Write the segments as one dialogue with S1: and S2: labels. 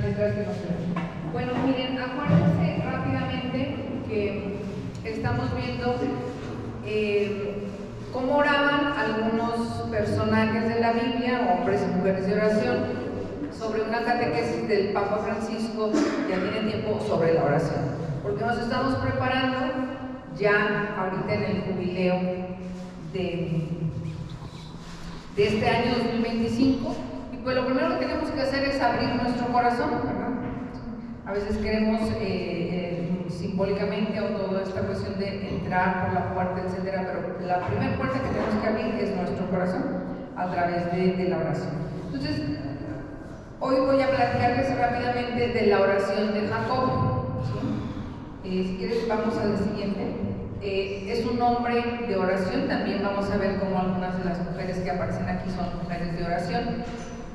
S1: detrás que nos queda. Bueno, miren, acuérdense rápidamente que estamos viendo cómo oraban algunos personajes de la Biblia, hombres y mujeres de oración, sobre una catequesis del Papa Francisco, ya tiene tiempo, sobre la oración. Porque nos estamos preparando ya ahorita en el jubileo de este año 2025, y pues lo primero que tenemos que hacer es abrir nuestro corazón, ¿verdad? A veces queremos simbólicamente o toda esta cuestión de entrar por la puerta, etcétera, pero la primera puerta que tenemos que abrir es nuestro corazón a través de la oración. Entonces, hoy voy a platicarles rápidamente de la oración de Jacob, ¿sí? Si quieres vamos al siguiente. Es un hombre de oración, también vamos a ver cómo algunas de las mujeres que aparecen aquí son mujeres de oración.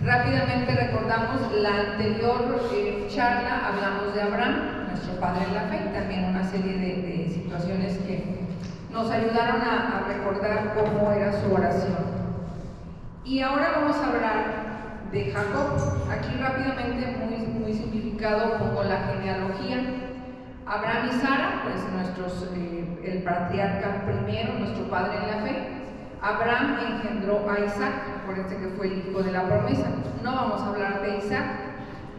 S1: Rápidamente recordamos la anterior charla, hablamos de Abraham, nuestro padre en la fe, también una serie de situaciones que nos ayudaron a recordar cómo era su oración. Y ahora vamos a hablar de Jacob. Aquí rápidamente, muy simplificado, pongo la genealogía. Abraham y Sara, pues el patriarca primero, nuestro padre en la fe. Abraham engendró a Isaac, acuérdense que fue el hijo de la promesa. No vamos a hablar de Isaac,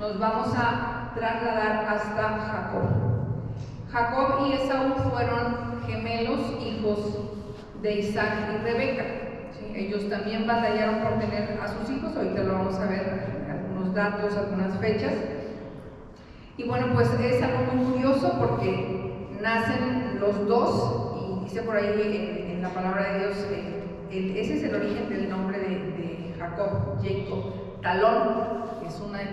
S1: nos vamos a trasladar hasta Jacob. Jacob y Esaú fueron gemelos, hijos de Isaac y Rebeca. ¿Sí? Ellos también batallaron por tener a sus hijos, ahorita lo vamos a ver, algunos datos, algunas fechas. Y bueno, pues es algo muy curioso porque nacen los dos, y dice por ahí en la palabra de Dios, ese es el origen del nombre de Jacob, Jacob, talón, que es una de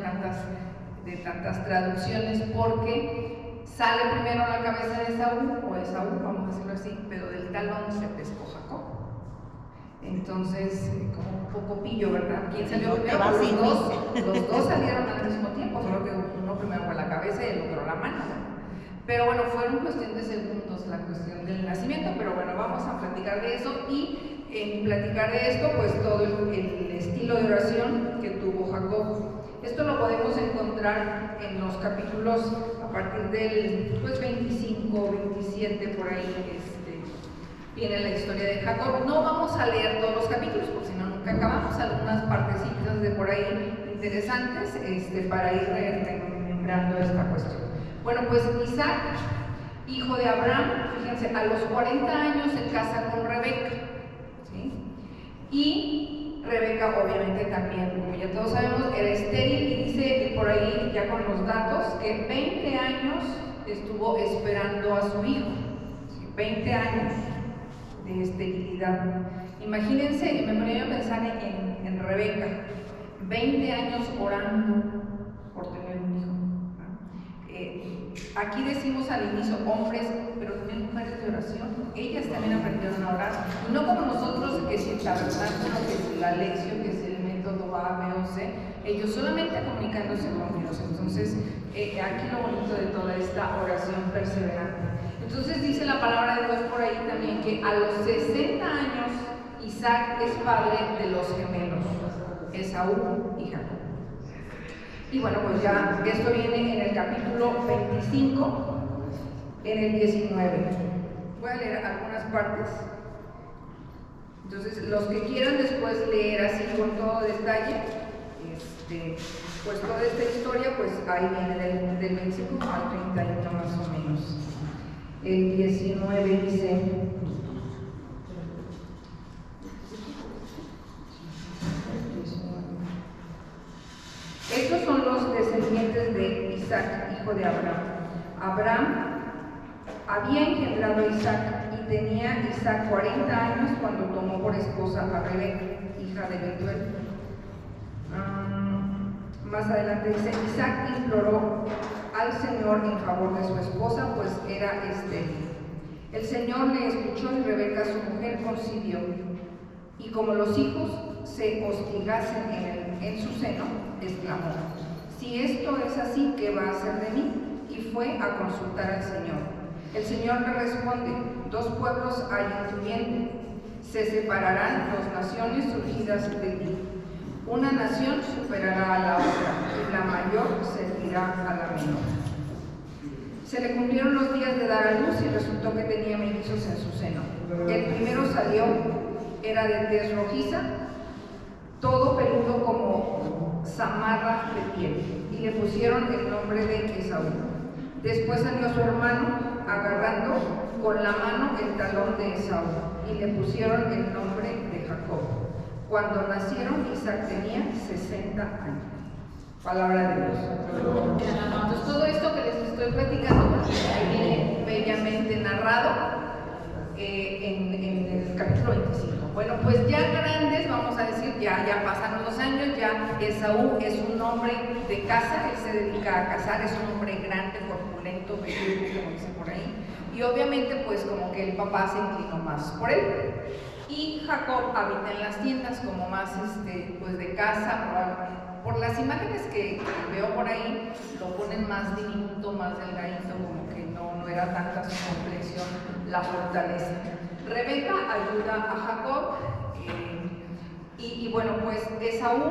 S1: tantas traducciones, porque sale primero la cabeza de Esaú, o Esaú, vamos a decirlo así, pero del talón se pescó Jacob. Entonces, como un poco pillo, ¿verdad? ¿Quién salió primero? Los dos salieron al mismo tiempo, solo que uno primero fue la cabeza y el otro la mano. Pero bueno, fueron cuestión de segundos la cuestión del nacimiento, pero bueno, vamos a platicar de eso y en platicar de esto, pues todo el estilo de oración que tuvo Jacob. Esto lo podemos encontrar en los capítulos a partir del 25, 27, por ahí viene la historia de Jacob. No vamos a leer todos los capítulos, porque si no nunca acabamos, algunas partecitas de por ahí interesantes para ir remembrando esta cuestión. Bueno, pues Isaac, hijo de Abraham, fíjense, a los 40 años se casa con Rebeca, ¿sí? Y Rebeca obviamente también, como ya todos sabemos, era estéril, y dice por ahí ya con los datos que 20 años estuvo esperando a su hijo, ¿sí? 20 años de esterilidad. Imagínense, me ponía a pensar en Rebeca, 20 años orando por tener un hijo. Aquí decimos al inicio hombres, pero también mujeres de oración. Ellas también aprendieron a orar, y no como nosotros, que si el tabernáculo, que si la lección, que si el método A, B o C, ellos solamente comunicándose con Dios. Entonces, aquí lo bonito de toda esta oración perseverante. Entonces dice la palabra de Dios por ahí también que a los 60 años Isaac es padre de los gemelos, Esaú y Jacob. Y bueno, pues ya esto viene en el capítulo 25, en el 19. Voy a leer algunas partes. Entonces, los que quieran después leer así con todo detalle, pues toda esta historia, pues ahí viene del 25 al 31 más o menos. El 19 dice: estos son los descendientes de Isaac, hijo de Abraham. Abraham había engendrado a Isaac, y tenía Isaac 40 años cuando tomó por esposa a Rebeca, hija de Betuel. Más adelante dice: Isaac imploró al Señor en favor de su esposa, pues era estéril. El Señor le escuchó, y Rebeca, su mujer, concibió. Y como los hijos se hostigasen en su seno, exclamó: si esto es así, ¿qué va a hacer de mí? Y fue a consultar al Señor. El Señor le responde: dos pueblos hay en tu vientre, se separarán dos naciones surgidas de ti. Una nación superará a la otra, y la mayor servirá a la menor. Se le cumplieron los días de dar a luz y resultó que tenía mellizos en su seno. El primero salió, era de tez rojiza, todo peludo como zamarra de piel, y le pusieron el nombre de Esaú. Después salió su hermano, agarrando con la mano el talón de Esaú, y le pusieron el nombre de Jacob. Cuando nacieron, Isaac tenía 60 años. Palabra de Dios. Entonces, todo esto que les estoy platicando, ahí viene bellamente narrado en el capítulo 25. Bueno, pues ya grandes, vamos a decir, ya pasaron los años, ya Esaú es un hombre de caza, él se dedica a cazar, es un hombre grande, corpulento, peludo, como dice por ahí, y obviamente pues como que el papá se inclinó más por él. Y Jacob habita en las tiendas como más pues de caza, probablemente. Por las imágenes que veo por ahí, lo ponen más diminuto, más delgadito, como que no era tanta su complexión, la fortaleza. Rebeca ayuda a Jacob y bueno, pues Esaú,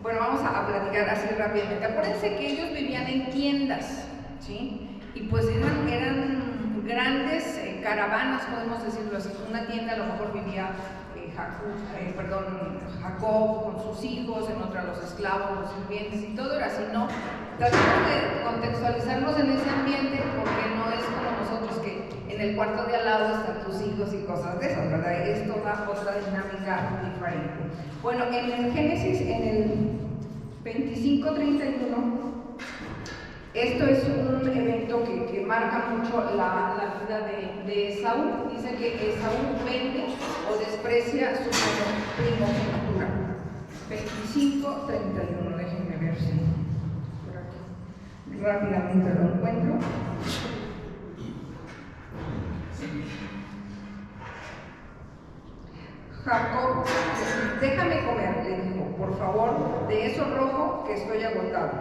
S1: bueno, vamos a platicar así rápidamente. Acuérdense que ellos vivían en tiendas, ¿sí? Y pues eran grandes caravanas, podemos decirlo así. Una tienda a lo mejor vivía Jacob con sus hijos, en otra los esclavos, los sirvientes, y todo era así, ¿no? Tratamos de contextualizarnos en ese ambiente porque no es como nosotros que en el cuarto de al lado están tus hijos y cosas de esas, ¿verdad? Es toda otra dinámica diferente. Bueno, en el Génesis, en el 25:31, esto es un evento que marca mucho la vida de Esaú. Dice que Esaú vende o desprecia su primogenitura. 25:31, déjenme ver si por aquí rápidamente lo encuentro. Jacob, déjame comer, le dijo, por favor, de eso rojo que estoy agotado.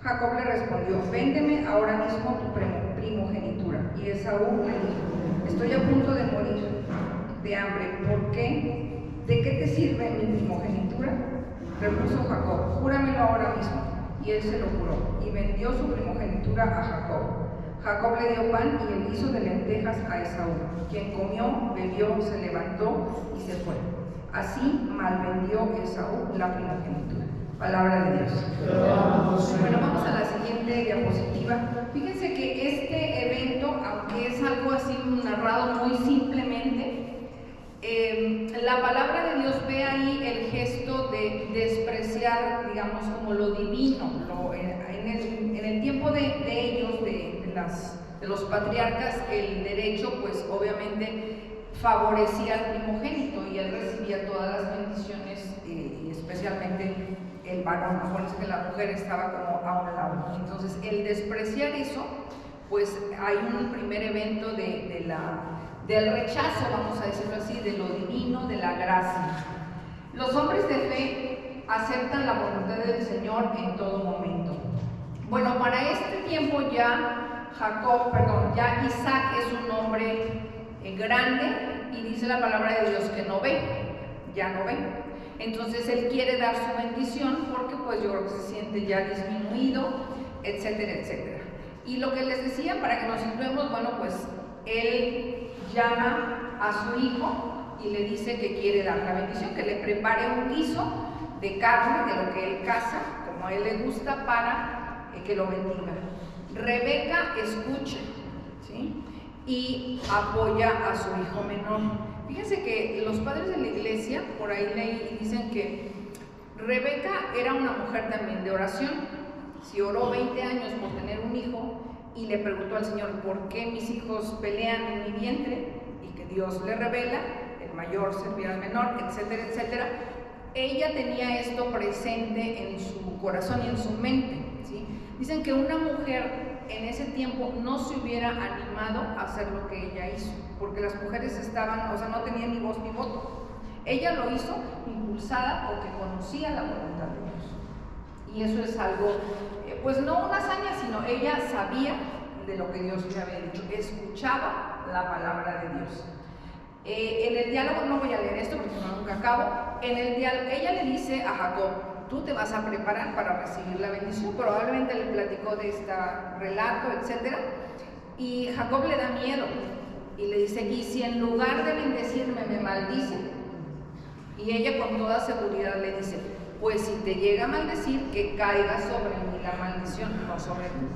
S1: Jacob le respondió, véndeme ahora mismo tu primogenitura. Y Esaú le dijo, estoy a punto de morir de hambre, ¿por qué? ¿De qué te sirve mi primogenitura? Repuso Jacob, júramelo ahora mismo. Y él se lo juró, y vendió su primogenitura a Jacob. Jacob le dio pan y el guiso de lentejas a Esaú, quien comió, bebió, se levantó y se fue. Así malvendió Esaú la primogenitura. Palabra de Dios. Bueno, vamos a la siguiente diapositiva. Fíjense que este evento, aunque es algo así narrado muy simplemente, la palabra de Dios ve ahí el gesto de despreciar, digamos, como lo divino. En el tiempo de ellos, de los patriarcas, el derecho, pues obviamente favorecía al primogénito y él recibía todas las bendiciones, y especialmente el varón. Acuérdense que la mujer estaba como a un lado. Entonces, el despreciar eso, pues hay un primer evento del rechazo, vamos a decirlo así, de lo divino, de la gracia. Los hombres de fe aceptan la voluntad del Señor en todo momento. Bueno, para este tiempo ya ya Isaac es un hombre grande, y dice la palabra de Dios que ya no ve. Entonces él quiere dar su bendición porque pues yo creo que se siente ya disminuido, etcétera, etcétera. Y lo que les decía, para que nos situemos, bueno, pues él llama a su hijo y le dice que quiere dar la bendición, que le prepare un guiso de carne, de lo que él caza, como a él le gusta, para que lo bendiga. Rebeca escucha, ¿sí? Y apoya a su hijo menor. Fíjense que los padres de la iglesia, por ahí leí, dicen que Rebeca era una mujer también de oración. Si oró 20 años por tener un hijo y le preguntó al Señor, ¿por qué mis hijos pelean en mi vientre? Y que Dios le revela, el mayor servirá al menor, etcétera, etcétera. Ella tenía esto presente en su corazón y en su mente, ¿sí? Dicen que una mujer en ese tiempo no se hubiera animado a hacer lo que ella hizo, porque las mujeres no tenían ni voz ni voto. Ella lo hizo impulsada porque conocía la voluntad de Dios. Y eso es algo, pues no una hazaña, sino ella sabía de lo que Dios le había dicho, escuchaba la palabra de Dios. En el diálogo, no voy a leer esto porque no nunca acabo, en el diálogo, ella le dice a Jacob, tú te vas a preparar para recibir la bendición. Probablemente le platicó de este relato, etc. Y Jacob le da miedo y le dice, y si en lugar de bendecirme me maldice, y ella con toda seguridad le dice, pues si te llega a maldecir, que caiga sobre mí la maldición, no sobre mí.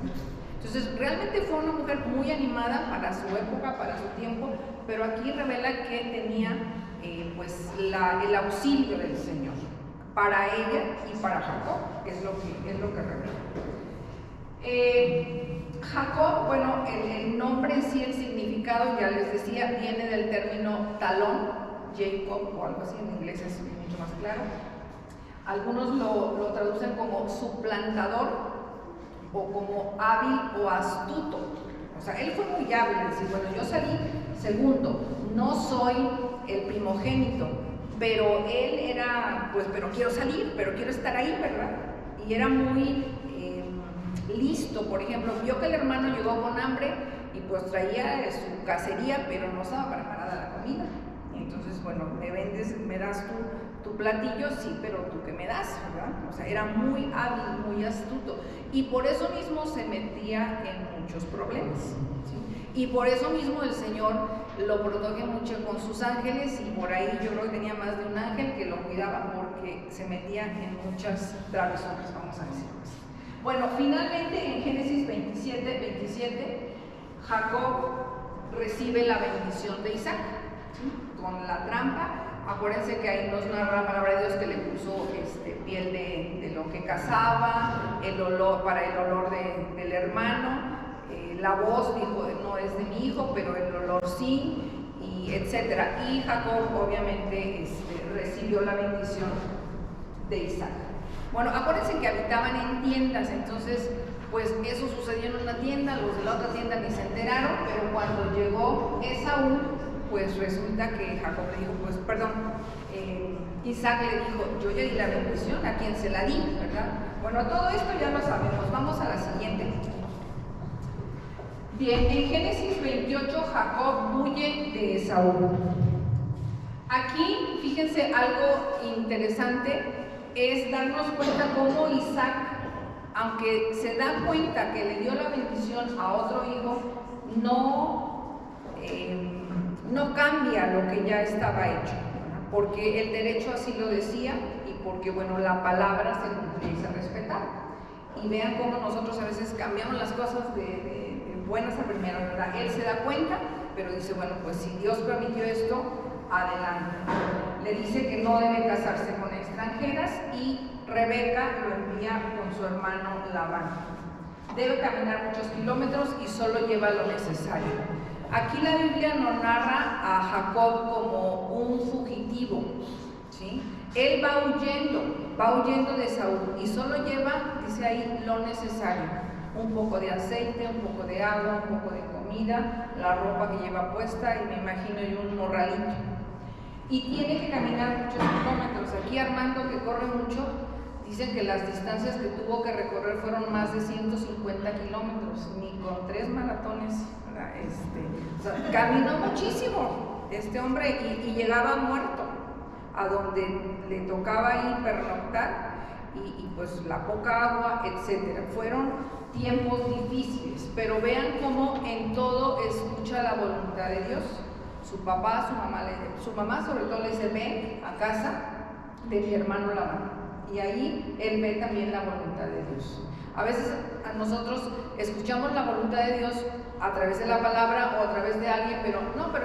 S1: Entonces realmente fue una mujer muy animada para su época, para su tiempo, pero aquí revela que tenía pues el auxilio del Señor para ella y para Jacob, es lo que revela. Jacob, bueno, el nombre en sí, el significado, ya les decía, viene del término talón, Jacob o algo así, en inglés es mucho más claro. Algunos lo traducen como suplantador o como hábil o astuto. O sea, él fue muy hábil, es decir, bueno, yo salí segundo, no soy el primogénito, pero él era, pues, pero quiero salir, pero quiero estar ahí, ¿verdad? Y era muy listo. Por ejemplo, vio que el hermano llegó con hambre y pues traía su cacería, pero no estaba preparada la comida. Y entonces, bueno, me das tu platillo, sí, pero tú qué me das, ¿verdad? O sea, era muy hábil, muy astuto. Y por eso mismo se metía en muchos problemas, ¿sí? Y por eso mismo el Señor lo protege mucho con sus ángeles, y por ahí yo creo que tenía más de un ángel que lo cuidaba porque se metía en muchas travesuras, vamos a decirlo así. Bueno, finalmente en Génesis 27, Jacob recibe la bendición de Isaac, ¿sí? Con la trampa. Acuérdense que ahí nos narra la palabra de Dios que le puso piel de lo que cazaba, el olor, para el olor del hermano, la voz dijo, no es de mi hijo, pero el olor sí, y etcétera. Y Jacob obviamente recibió la bendición de Isaac. Bueno, acuérdense que habitaban en tiendas, entonces pues eso sucedió en una tienda, los de la otra tienda ni se enteraron, pero cuando llegó Esaú, pues resulta que Jacob le dijo, pues perdón, Isaac le dijo, yo ya di la bendición, ¿a quién se la di? ¿Verdad? Bueno, todo esto ya lo sabemos, vamos a la siguiente. Bien, en Génesis 28 Jacob huye de Esaú. Aquí, fíjense, algo interesante es darnos cuenta cómo Isaac, aunque se da cuenta que le dio la bendición a otro hijo, no cambia lo que ya estaba hecho, ¿verdad? Porque el derecho así lo decía y porque, bueno, la palabra se cumplía y se respetaba. Y vean cómo nosotros a veces cambiamos las cosas de buenas a primeras, ¿verdad? Él se da cuenta, pero dice, bueno, pues si Dios permitió esto, adelante. Le dice que no debe casarse con extranjeras y Rebeca lo envía con su hermano Labán. Debe caminar muchos kilómetros y solo lleva lo necesario. Aquí la Biblia nos narra a Jacob como un fugitivo, ¿sí? Él va huyendo de Saúl y solo lleva, dice ahí, lo necesario. Un poco de aceite, un poco de agua, un poco de comida, la ropa que lleva puesta y me imagino yo un morralito. Y tiene que caminar muchos kilómetros. Aquí Armando, que corre mucho, dicen que las distancias que tuvo que recorrer fueron más de 150 kilómetros, ni con 3 maratones. O sea, caminó muchísimo este hombre y llegaba muerto a donde le tocaba ir pernoctar y pues la poca agua, etcétera. Fueron tiempos difíciles, pero vean cómo en todo escucha la voluntad de Dios. Su papá, su mamá sobre todo le dice, ven a casa de mi hermano Labán, y ahí él ve también la voluntad de Dios. A veces a nosotros escuchamos la voluntad de Dios a través de la palabra o a través de alguien, pero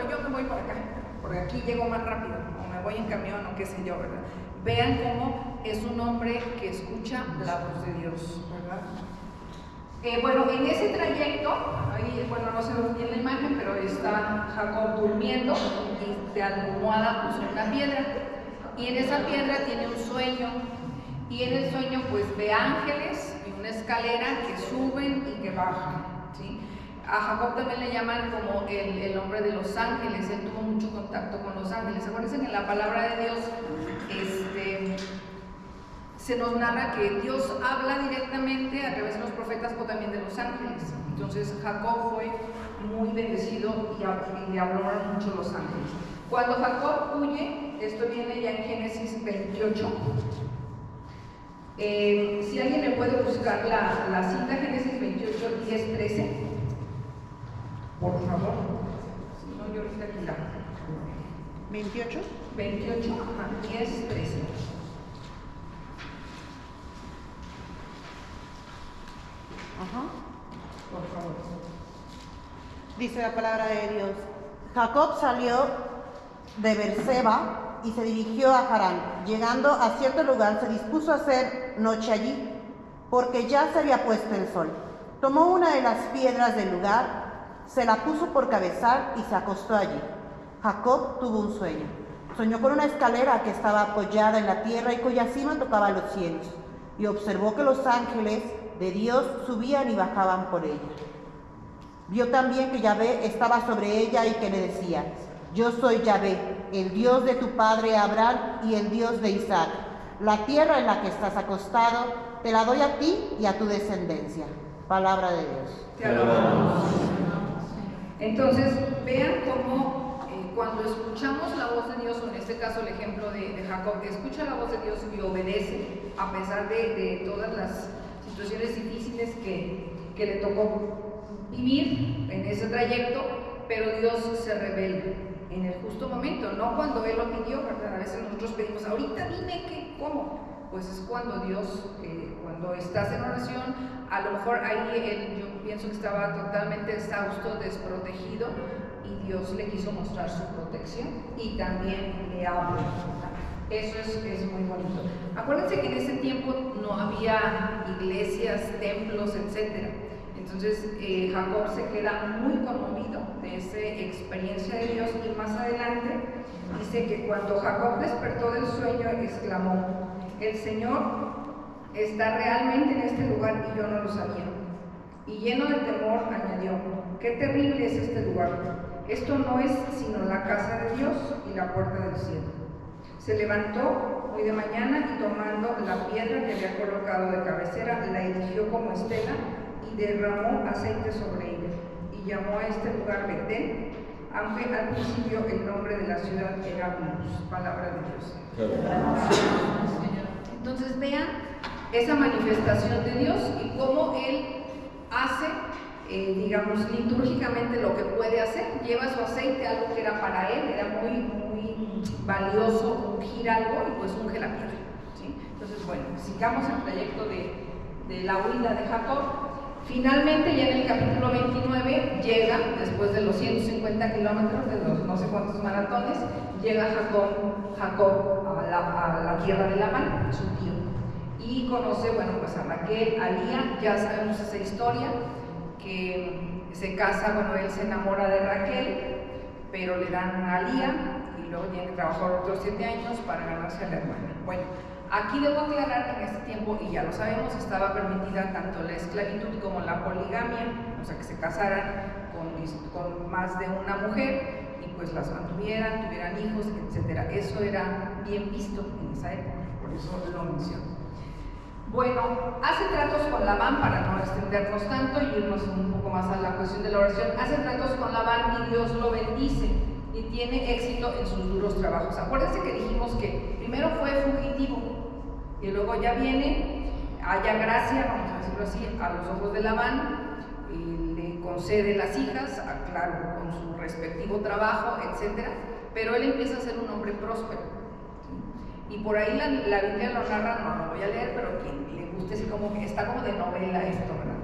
S1: yo me voy para acá, porque aquí llego más rápido, o me voy en camión, o qué sé yo, ¿verdad? Vean cómo es un hombre que escucha la voz de Dios, ¿verdad? Bueno, en ese trayecto, ahí, bueno, no se ve bien la imagen, pero está Jacob durmiendo y de almohada puso una piedra, y en esa piedra tiene un sueño, y en el sueño pues ve ángeles y una escalera que suben y que bajan, ¿sí? A Jacob también le llaman como el hombre de los ángeles. Él tuvo mucho contacto con los ángeles. Acuérdense que en la palabra de Dios se nos narra que Dios habla directamente a través de los profetas o también de los ángeles. Entonces Jacob fue muy bendecido y le hablaron mucho los ángeles. Cuando Jacob huye, esto viene ya en Génesis 28, Si alguien me puede buscar la cita, Génesis 28, 10, 13, por favor. Si no, yo ahorita aquí la.
S2: 28.
S1: 28, 10, 13.
S2: Ajá.
S1: Por favor.
S2: Dice la palabra de Dios. Jacob salió de Beerseba y se dirigió a Harán. Llegando a cierto lugar, se dispuso a hacer noche allí, porque ya se había puesto el sol. Tomó una de las piedras del lugar, se la puso por cabezal y se acostó allí. Jacob tuvo un sueño. Soñó con una escalera que estaba apoyada en la tierra y cuya cima tocaba los cielos, y observó que los ángeles de Dios subían y bajaban por ella. Vio también que Yahvé estaba sobre ella y que le decía: yo soy Yahvé, el Dios de tu padre Abraham y el Dios de Isaac. La tierra en la que estás acostado te la doy a ti y a tu descendencia. Palabra de Dios.
S1: Te alabamos. Entonces, vean cómo cuando escuchamos la voz de Dios, o en este caso el ejemplo de Jacob, que escucha la voz de Dios y obedece, a pesar de todas las situaciones difíciles que le tocó vivir en ese trayecto, pero Dios se revela en el justo momento, no cuando Él lo pidió, ¿verdad? A veces nosotros pedimos, ahorita dime qué, cómo. Pues es cuando Dios, cuando estás en oración, a lo mejor ahí yo pienso que estaba totalmente exhausto, desprotegido, y Dios le quiso mostrar su protección y también le habla. Eso es muy bonito. Acuérdense que en ese tiempo no había iglesias, templos, etc. Entonces Jacob se queda muy conmovido de esa experiencia de Dios, y más adelante dice que cuando Jacob despertó del sueño, exclamó: el Señor está realmente en este lugar y yo no lo sabía. Y lleno de temor añadió: qué terrible es este lugar. Esto no es sino la casa de Dios y la puerta del cielo. Se levantó muy de mañana y tomando la piedra que había colocado de cabecera, la erigió como estela y derramó aceite sobre ella. Y llamó a este lugar Betel, aunque al principio el nombre de la ciudad era Luz. Palabra de Dios. Entonces vean esa manifestación de Dios y cómo Él hace, digamos, litúrgicamente lo que puede hacer. Lleva su aceite, algo que era para Él, era muy valioso ungir algo, y pues unge la piedra, ¿sí? Entonces, bueno, sigamos el trayecto de la huida de Jacob. Finalmente, ya en el capítulo 29, llega, después de los 150 kilómetros, de los no sé cuántos maratones, llega Jacob a la tierra de Labán, su tío, y conoce, bueno, pues a Raquel, a Lía. Ya sabemos esa historia, que se casa, bueno, él se enamora de Raquel, pero le dan a Lía, y luego tiene que trabajar otros 7 años para ganarse a la hermana. Bueno, aquí debo aclarar que en este tiempo, y ya lo sabemos, estaba permitida tanto la esclavitud como la poligamia, o sea, que se casaran con más de una mujer y pues las mantuvieran, tuvieran hijos, etc. Eso era bien visto en esa época, por eso lo menciono. Bueno, hace tratos con Labán, para no extendernos tanto y irnos un poco más a la cuestión de la oración. Hace tratos con Labán y Dios lo bendice y tiene éxito en sus duros trabajos. Acuérdense que dijimos que primero fue fugitivo y luego ya viene, haya gracia, vamos a decirlo así, a los ojos de Labán, y le concede las hijas, claro, con su respectivo trabajo, etc. Pero él empieza a ser un hombre próspero. Y por ahí la Biblia lo narra, no lo voy a leer, pero quien le guste, así como que está como de novela esto, ¿verdad?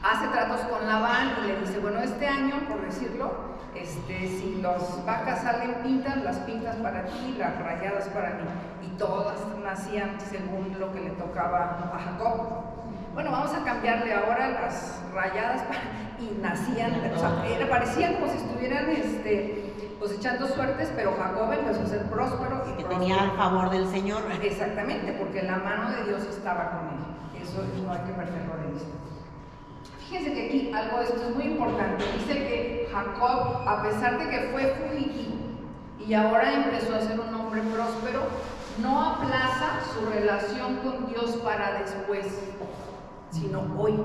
S1: Hace tratos con Labán y le dice, bueno, este año, por decirlo, si las vacas salen pintas, las pintas para ti, las rayadas para mí. Y todas nacían según lo que le tocaba a Jacob. Bueno, vamos a cambiarle ahora las rayadas y nacían, o sea, parecían como si estuvieran cosechando suertes, pero Jacob empezó a ser próspero y próspero.
S2: Tenía el favor del Señor.
S1: Exactamente, porque la mano de Dios estaba con él. Eso no hay que perderlo de vista. Fíjense que aquí algo de esto es muy importante. Dice que Jacob, a pesar de que fue fugitivo y ahora empezó a ser un hombre próspero, no aplaza su relación con Dios para después, sino hoy,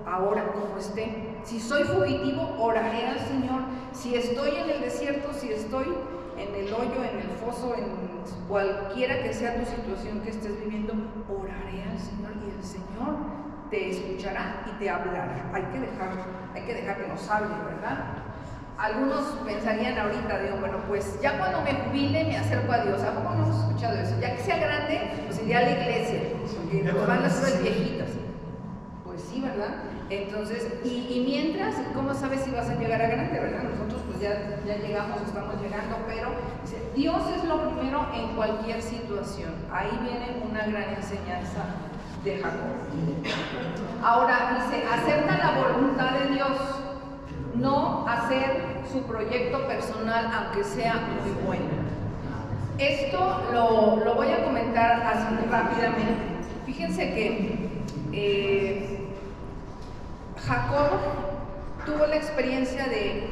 S1: ahora, como esté. Si soy fugitivo, oraré al Señor. Si estoy en el desierto, si estoy en el hoyo, en el foso, en cualquiera que sea tu situación que estés viviendo, oraré al Señor y el Señor te escuchará y te hablará. Hay que dejar que nos hable, ¿verdad? Algunos pensarían ahorita, digo, bueno, pues ya cuando me jubile me acerco a Dios. ¿A poco no hemos escuchado eso? Ya que sea grande, pues iría a la iglesia, porque nos van a hacer viejitas. Pues sí, ¿verdad? Entonces, y mientras, ¿cómo sabes si vas a llegar a grande, verdad? Nosotros pues ya llegamos, estamos llegando, pero dice, Dios es lo primero en cualquier situación. Ahí viene una gran enseñanza de Jacob. Ahora dice, acepta la voluntad de Dios, no hacer su proyecto personal, aunque sea muy bueno. Esto lo voy a comentar así rápidamente. Fíjense que Jacob tuvo la experiencia de,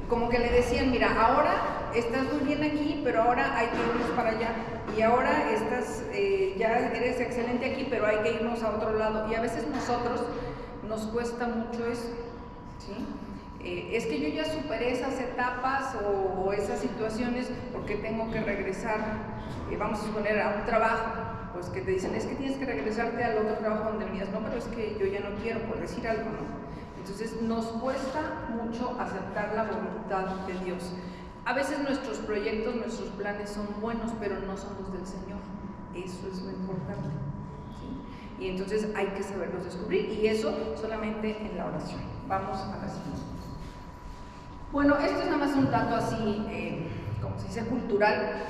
S1: como que le decían, mira, ahora estás muy bien aquí, pero ahora hay que irnos para allá, y ahora estás, ya eres excelente aquí, pero hay que irnos a otro lado, y a veces nosotros nos cuesta mucho eso, ¿sí? Es que yo ya superé esas etapas o esas situaciones porque tengo que regresar, vamos a suponer, a un trabajo, pues que te dicen, es que tienes que regresarte al otro trabajo donde venías, no, pero es que yo ya no quiero, por decir algo, ¿no? Entonces nos cuesta mucho aceptar la voluntad de Dios. A veces nuestros proyectos, nuestros planes son buenos, pero no son los del Señor. Eso es lo importante, ¿sí? Y entonces hay que saberlos descubrir, y eso solamente en la oración. Vamos a la siguiente. Bueno, esto es nada más un dato así, como se dice, cultural,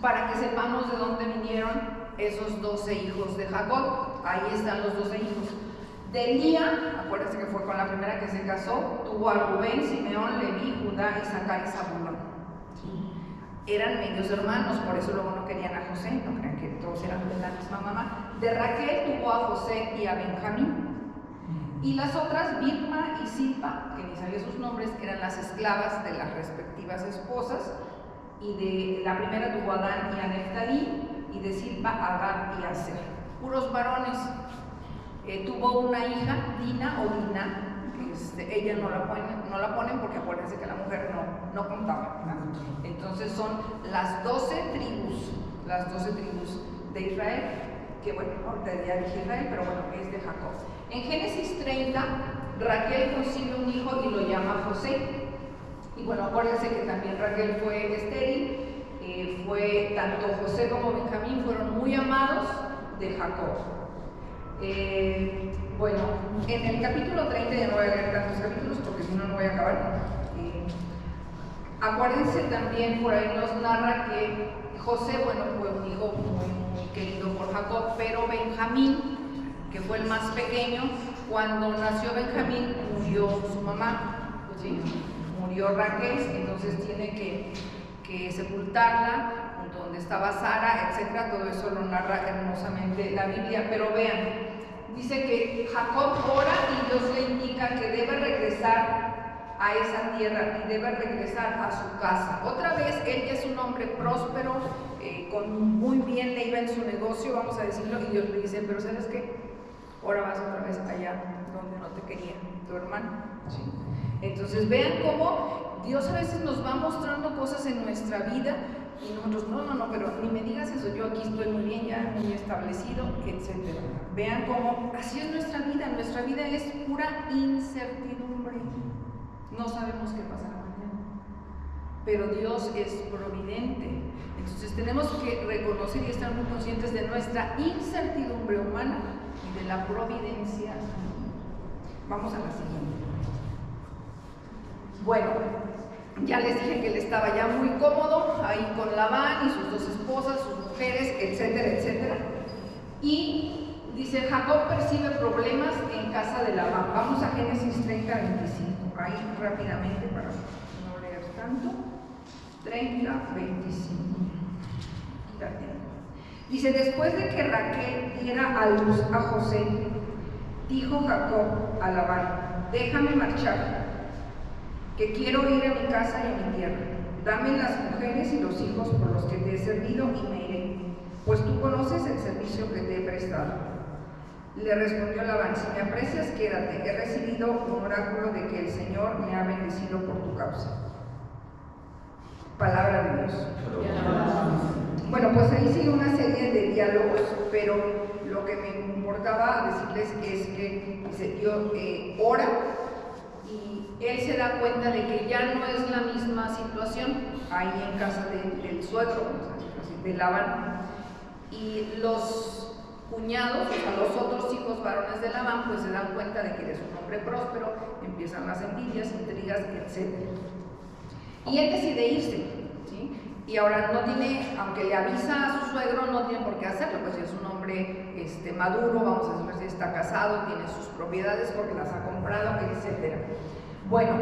S1: para que sepamos de dónde vinieron esos 12 hijos de Jacob. Ahí están los 12 hijos. De Lía, acuérdense que fue con la primera que se casó, tuvo a Rubén, Simeón, Leví, Judá, Isaacar y Zabulón. Eran medios hermanos, por eso luego no querían a José, no crean que todos eran de la misma mamá. De Raquel tuvo a José y a Benjamín. Y las otras, Bilha y Zilpa, que ni sabía sus nombres, eran las esclavas de las respectivas esposas. Y de la primera tuvo a Dan y a Neftalí, y de Zilpa a Gad y a Aser. Puros varones. Tuvo una hija, Dina o Dina, que ella no la ponen porque acuérdense que la mujer no contaba, ¿no? Entonces son las 12 tribus de Israel, que bueno, ahorita ya dije Israel, pero bueno, es de Jacob. En Génesis 30, Raquel consigue un hijo y lo llama José. Y bueno, acuérdense que también Raquel fue estéril, tanto José como Benjamín fueron muy amados de Jacob. Bueno, en el capítulo 30, ya no voy a leer tantos capítulos porque si no, no voy a acabar. Acuérdense también, por ahí nos narra que José, bueno, fue un hijo muy querido por Jacob, pero Benjamín, que fue el más pequeño, cuando nació Benjamín murió su mamá, ¿sí? Murió Raquel, entonces tiene que sepultarla junto donde estaba Sara, etcétera. Todo eso lo narra hermosamente la Biblia, pero vean, dice que Jacob ora y Dios le indica que debe regresar a esa tierra y debe regresar a su casa. Otra vez, él ya es un hombre próspero, muy bien le iba en su negocio, vamos a decirlo, y Dios le dice, pero ¿sabes qué? Ahora vas otra vez allá donde no te quería tu hermano, ¿sí? Entonces vean cómo Dios a veces nos va mostrando cosas en nuestra vida y nosotros, no, pero ni me digas eso, yo aquí estoy muy bien, ya muy establecido, etc. Vean cómo así es nuestra vida es pura incertidumbre, no sabemos qué pasará mañana, pero Dios es providente. Entonces tenemos que reconocer y estar muy conscientes de nuestra incertidumbre humana y de la providencia. Vamos a la siguiente. Bueno, ya les dije que él estaba ya muy cómodo ahí con Labán y sus dos esposas, sus mujeres, etcétera, etcétera. Y dice, Jacob percibe problemas en casa de Labán. Vamos a Génesis 30, 25. Ahí rápidamente para no leer tanto. 30, 25. Dice, después de que Raquel diera a luz a José, dijo Jacob a Labán, déjame marchar, que quiero ir a mi casa y a mi tierra. Dame las mujeres y los hijos por los que te he servido y me iré, pues tú conoces el servicio que te he prestado. Le respondió Labán, si me aprecias, quédate. He recibido un oráculo de que el Señor me ha bendecido por tu causa. Palabra de Dios. Bueno, pues ahí sigue una serie de diálogos, pero lo que me importaba decirles es que dice, Dios ora y él se da cuenta de que ya no es la misma situación ahí en casa del suegro, de Labán, y los cuñados, o sea, los otros hijos varones de Labán, pues se dan cuenta de que él es un hombre próspero, empiezan las envidias, intrigas, etc. Y él decide irse, ¿sí? Y ahora no tiene, aunque le avisa a su suegro, no tiene por qué hacerlo, pues es un hombre maduro, vamos a decir, está casado, tiene sus propiedades porque las ha comprado, etc. Bueno,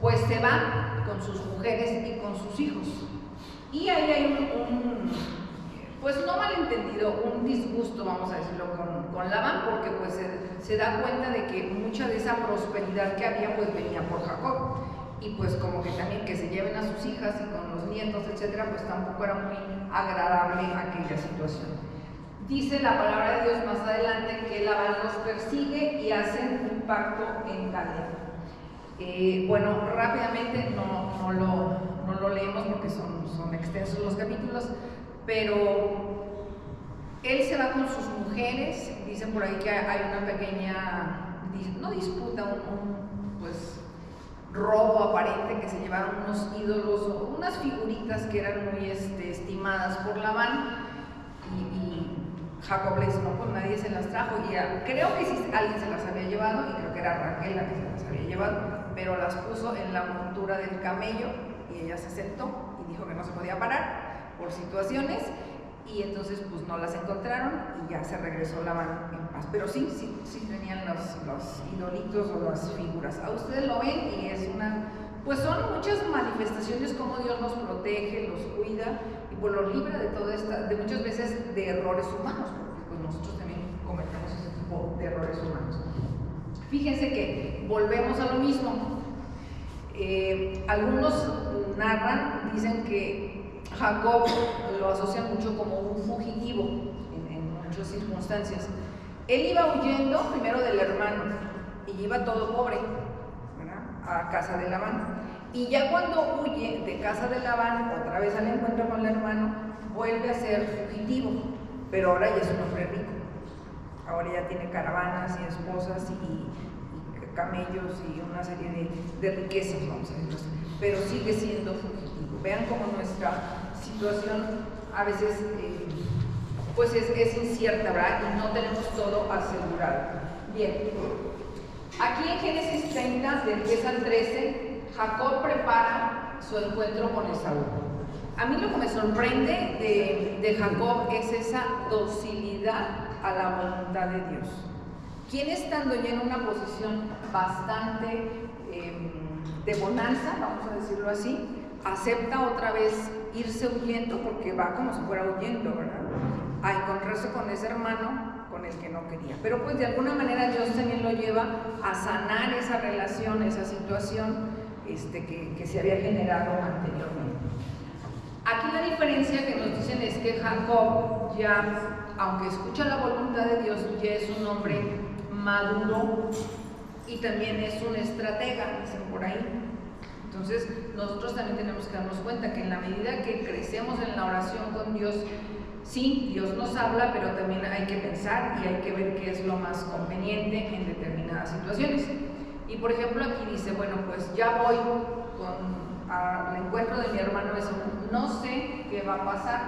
S1: pues se va con sus mujeres y con sus hijos. Y ahí hay pues no malentendido, un disgusto, vamos a decirlo, con Labán, porque pues se da cuenta de que mucha de esa prosperidad que había pues venía por Jacob. Y pues como que también que se lleven a sus hijas y con los nietos, etcétera, pues tampoco era muy agradable aquella situación. Dice la palabra de Dios más adelante que Labán los persigue y hacen un pacto en Caleb. Bueno, rápidamente no lo leemos porque son extensos los capítulos, pero él se va con sus mujeres, dicen por ahí que hay una pequeña, no disputa, pues robo aparente, que se llevaron unos ídolos o unas figuritas que eran muy estimadas por Labán, y Jacob le dice, no, pues nadie se las trajo, y creo que sí alguien se las había llevado, y creo que era Raquel la que se las había llevado, pero las puso en la montura del camello, y ella se sentó y dijo que no se podía parar por situaciones, y entonces pues no las encontraron y ya se regresó Labán en paz. Pero sí tenían los idolitos o las figuras. A ustedes lo ven y es pues son muchas manifestaciones como Dios los protege, los cuida y pues los libra de muchas veces de errores humanos, porque pues nosotros también cometemos ese tipo de errores humanos. Fíjense que volvemos a lo mismo. Algunos narran, dicen que Jacob lo asocia mucho como un fugitivo en muchas circunstancias. Él iba huyendo primero del hermano y iba todo pobre, ¿verdad?, a casa de Labán. Y ya cuando huye de casa de Labán, otra vez al encuentro con el hermano, vuelve a ser fugitivo, pero ahora ya es un hombre rico. Ahora ya tiene caravanas y esposas y camellos y una serie de riquezas, vamos a decirlo así, pero sigue siendo fugitivo. Vean cómo nuestra situación a veces pues es incierta, ¿verdad? Y no tenemos todo asegurado. Bien, aquí en Génesis 30, del 10 al 13, Jacob prepara su encuentro con Esaú. A mí lo que me sorprende de Jacob es esa docilidad a la voluntad de Dios. Quien estando ya en una posición bastante de bonanza, vamos a decirlo así, acepta otra vez irse huyendo, porque va como si fuera huyendo, ¿verdad?, a encontrarse con ese hermano con el que no quería. Pero pues de alguna manera Dios también lo lleva a sanar esa relación, esa situación que se había generado anteriormente. Aquí la diferencia que nos dicen es que Jacob ya, aunque escucha la voluntad de Dios, ya es un hombre maduro y también es un estratega, dicen por ahí. Entonces nosotros también tenemos que darnos cuenta que en la medida que crecemos en la oración con Dios, sí, Dios nos habla, pero también hay que pensar y hay que ver qué es lo más conveniente en determinadas situaciones. Y por ejemplo aquí dice, bueno, pues ya voy al encuentro de mi hermano Esaú, no sé qué va a pasar,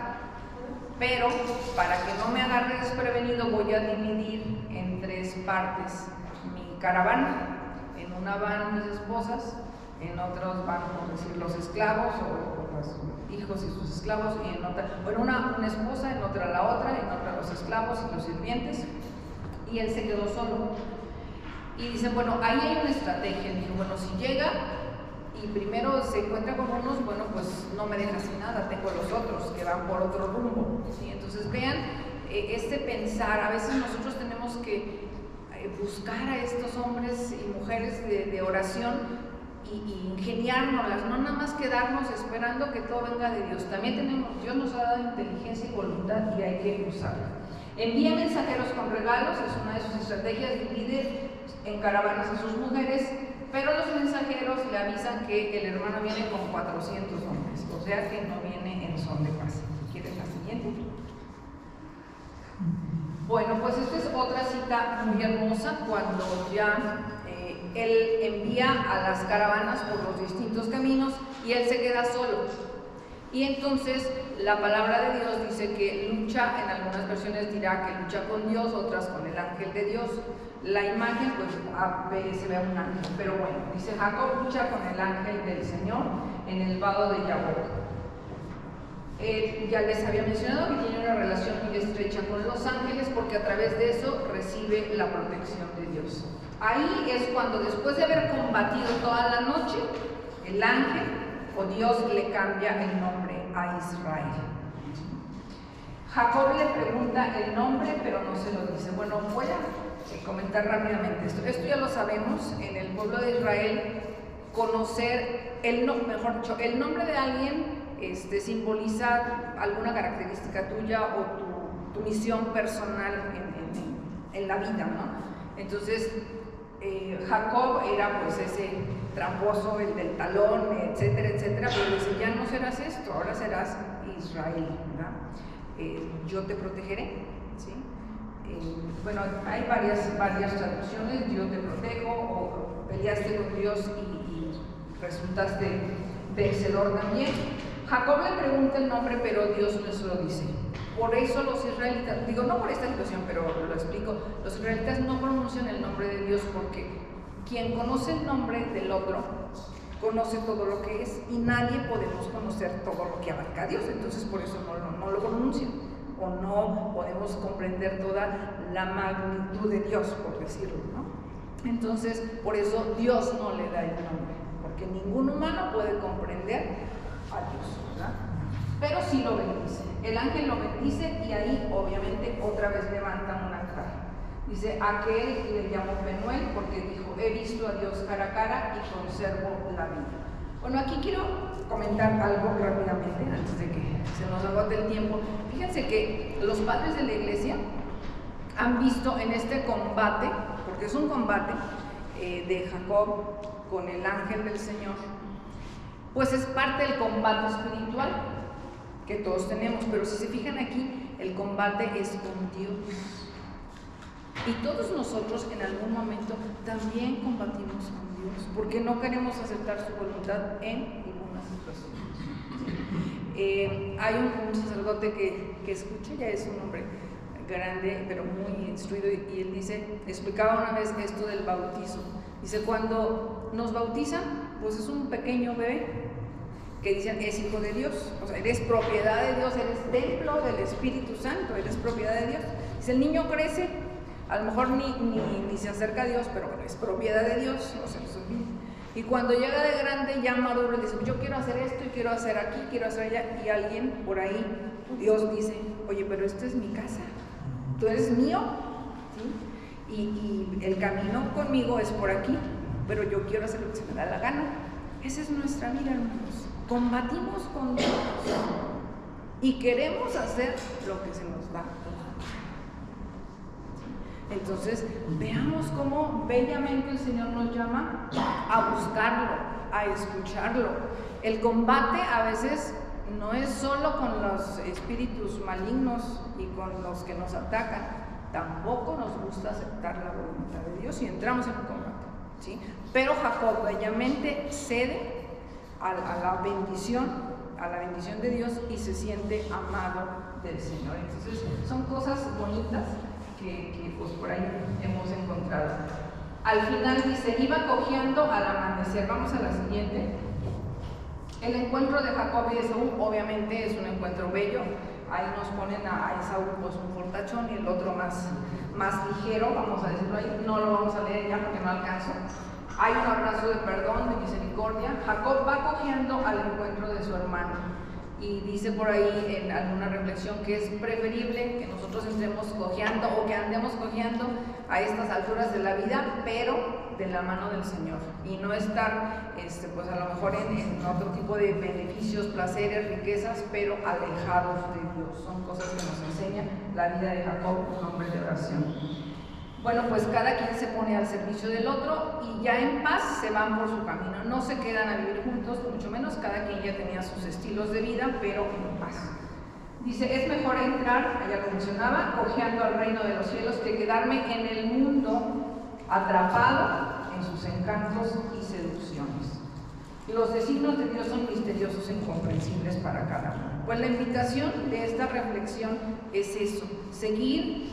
S1: pero para que no me agarre desprevenido voy a dividir en 3 partes mi caravana. En una van mis esposas, en otros van, por decir, los esclavos o los hijos y sus esclavos, y en otra, bueno, una esposa, en otra la otra, en otra los esclavos y los sirvientes, y él se quedó solo. Y dice, bueno, ahí hay una estrategia. Dijo, bueno, si llega y primero se encuentra con unos, bueno, pues no me deja sin nada, tengo los otros que van por otro rumbo, ¿sí? Entonces vean, pensar, a veces nosotros tenemos que buscar a estos hombres y mujeres de oración y ingeniárnoslas, no nada más quedarnos esperando que todo venga de Dios. También Dios nos ha dado inteligencia y voluntad y hay que usarla. Envía mensajeros con regalos, es una de sus estrategias, divide en caravanas a sus mujeres, pero los mensajeros le avisan que el hermano viene con 400 hombres, o sea que no viene en son de paz. ¿Quieres la siguiente? Bueno, pues esta es otra cita muy hermosa cuando ya él envía a las caravanas por los distintos caminos y él se queda solo. Y entonces la palabra de Dios dice que lucha, en algunas versiones dirá que lucha con Dios, otras con el ángel de Dios. La imagen pues se ve a un ángel, pero bueno, dice Jacob lucha con el ángel del Señor en el vado de Yabok. Ya les había mencionado que tiene una relación muy estrecha con los ángeles porque a través de eso recibe la protección de Dios. Ahí es cuando, después de haber combatido toda la noche, el ángel o Dios le cambia el nombre a Israel. Jacob le pregunta el nombre, pero no se lo dice. Bueno, voy a comentar rápidamente esto. Esto ya lo sabemos, en el pueblo de Israel, conocer el nombre de alguien simboliza alguna característica tuya o tu misión personal en la vida, ¿no? Entonces, Jacob era pues ese tramposo, el del talón, etcétera, etcétera, pero dice, ya no serás esto, ahora serás Israel, ¿verdad? Yo te protegeré, ¿sí? Bueno, hay varias traducciones, yo te protejo, o peleaste con Dios y resultaste vencedor también. Jacob le pregunta el nombre, pero Dios no se lo dice. Por eso los israelitas, digo, no por esta situación, pero lo explico, los israelitas no pronuncian el nombre de Dios porque quien conoce el nombre del otro conoce todo lo que es y nadie podemos conocer todo lo que abarca a Dios, entonces por eso no lo pronuncian o no podemos comprender toda la magnitud de Dios, por decirlo, ¿no? Entonces, por eso Dios no le da el nombre, porque ningún humano puede comprender a Dios, ¿verdad? Pero sí lo bendice. El ángel lo bendice y ahí obviamente otra vez levanta un altar. Dice, aquel le llamó Penuel porque dijo, he visto a Dios cara a cara y conservo la vida. Bueno, aquí quiero comentar algo rápidamente antes de que se nos agote el tiempo. Fíjense que los padres de la iglesia han visto en este combate, porque es un combate de Jacob con el ángel del Señor, pues es parte del combate espiritual que todos tenemos, pero si se fijan aquí, el combate es con Dios. Y todos nosotros en algún momento también combatimos con Dios, porque no queremos aceptar su voluntad en ninguna situación. Hay un sacerdote que escucha, ya es un hombre grande, pero muy instruido, y él dice, explicaba una vez esto del bautizo. Dice, cuando nos bautizan, pues es un pequeño bebé que dicen es hijo de Dios, o sea, eres propiedad de Dios, eres templo del Espíritu Santo, eres propiedad de Dios. Dice, el niño crece, a lo mejor ni se acerca a Dios, pero bueno, es propiedad de Dios, no se les olvide. Y cuando llega de grande, ya maduro, dice, yo quiero hacer esto, y quiero hacer aquí, quiero hacer allá, y alguien por ahí, Dios dice, oye, pero esto es mi casa, tú eres mío, ¿sí? Y el camino conmigo es por aquí, pero yo quiero hacer lo que se me da la gana. Esa es nuestra vida, hermanos. Combatimos con Dios y queremos hacer lo que se nos da. Entonces, veamos cómo bellamente el Señor nos llama a buscarlo, a escucharlo. El combate a veces no es solo con los espíritus malignos y con los que nos atacan, tampoco nos gusta aceptar la voluntad de Dios y entramos en un combate, ¿sí? Pero Jacob bellamente cede a la bendición de Dios y se siente amado del Señor. Entonces, son cosas bonitas que pues por ahí hemos encontrado. Al final dice, iba cojeando al amanecer. Vamos a la siguiente. El encuentro de Jacob y Esaú obviamente es un encuentro bello. Ahí nos ponen a Esaú pues un fortachón y el otro más ligero, vamos a decirlo ahí. No lo vamos a leer ya porque no alcanzo. Hay un abrazo de perdón, de misericordia. Jacob va cojeando al encuentro de su hermano. Y dice por ahí en alguna reflexión que es preferible que nosotros entremos cojeando o que andemos cojeando a estas alturas de la vida, pero de la mano del Señor. Y no estar, pues a lo mejor en otro tipo de beneficios, placeres, riquezas, pero alejados de Dios. Son cosas que nos enseña la vida de Jacob, un hombre de oración. bueno, pues cada quien se pone al servicio del otro y ya en paz se van por su camino. No se quedan a vivir juntos, mucho menos, cada quien ya tenía sus estilos de vida, pero en paz. Dice, es mejor entrar, ya lo mencionaba, cojeando al reino de los cielos, que quedarme en el mundo atrapado en sus encantos y seducciones. Los designios de Dios son misteriosos e incomprensibles para cada uno. Pues la invitación de esta reflexión es eso, seguir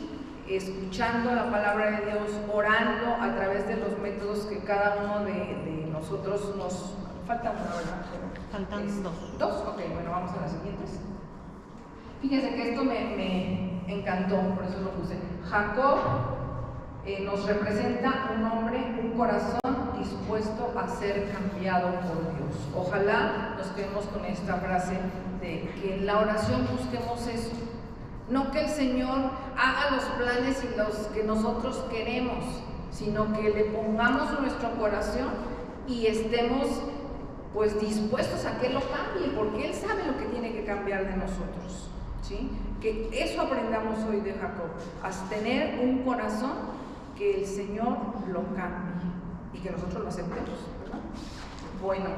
S1: escuchando la palabra de Dios, orando a través de los métodos que cada uno de nosotros nos... Falta una, ¿verdad?
S2: Faltan dos.
S1: ¿Dos? Ok, bueno, vamos a las siguientes. Fíjense que esto me encantó, por eso lo puse. Jacob nos representa un hombre, un corazón dispuesto a ser cambiado por Dios. Ojalá nos quedemos con esta frase de que en la oración busquemos eso. No que el Señor haga los planes y los que nosotros queremos, sino que le pongamos nuestro corazón y estemos pues dispuestos a que Él lo cambie, porque Él sabe lo que tiene que cambiar de nosotros, ¿sí? Que eso aprendamos hoy de Jacob, a tener un corazón que el Señor lo cambie y que nosotros lo aceptemos, ¿verdad? Bueno,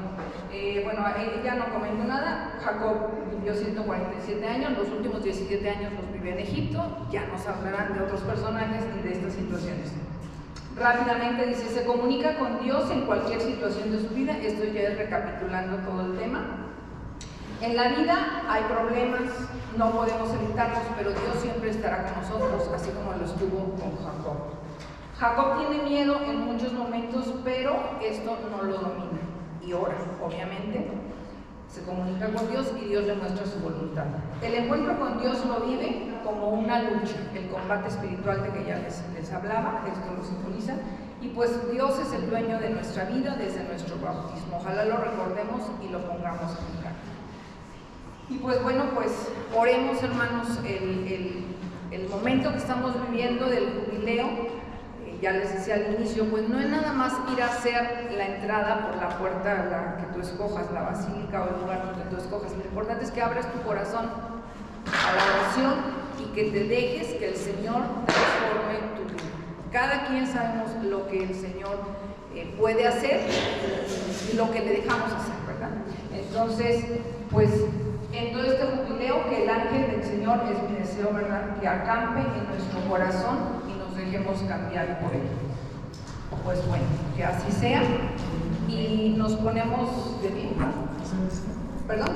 S1: ya no comento nada. Jacob vivió 147 años, los últimos 17 años los vivió en Egipto. Ya nos hablarán de otros personajes y de estas situaciones. Rápidamente dice, se comunica con Dios en cualquier situación de su vida. Esto ya es recapitulando todo el tema. En la vida hay problemas, no podemos evitarlos, pero Dios siempre estará con nosotros, así como lo estuvo con Jacob. Jacob tiene miedo en muchos momentos, pero esto no lo domina. Y ora, obviamente, se comunica con Dios y Dios le muestra su voluntad. El encuentro con Dios lo vive como una lucha, el combate espiritual de que ya les hablaba, esto lo simboliza, y pues Dios es el dueño de nuestra vida desde nuestro bautismo. Ojalá lo recordemos y lo pongamos en práctica. Y pues bueno, pues oremos, hermanos, el momento que estamos viviendo del jubileo. Ya les decía al inicio, pues no es nada más ir a hacer la entrada por la puerta la que tú escojas, la basílica o el lugar donde tú escojas. Lo importante es que abras tu corazón a la oración y que te dejes que el Señor transforme tu vida. Cada quien sabemos lo que el Señor puede hacer y lo que le dejamos hacer, ¿verdad? Entonces, pues en todo este jubileo, que el ángel del Señor, es mi deseo, ¿verdad?, que acampe en nuestro corazón dejemos cambiar por él. Pues bueno, que así sea y nos ponemos de pie. ¿Perdón? Sí.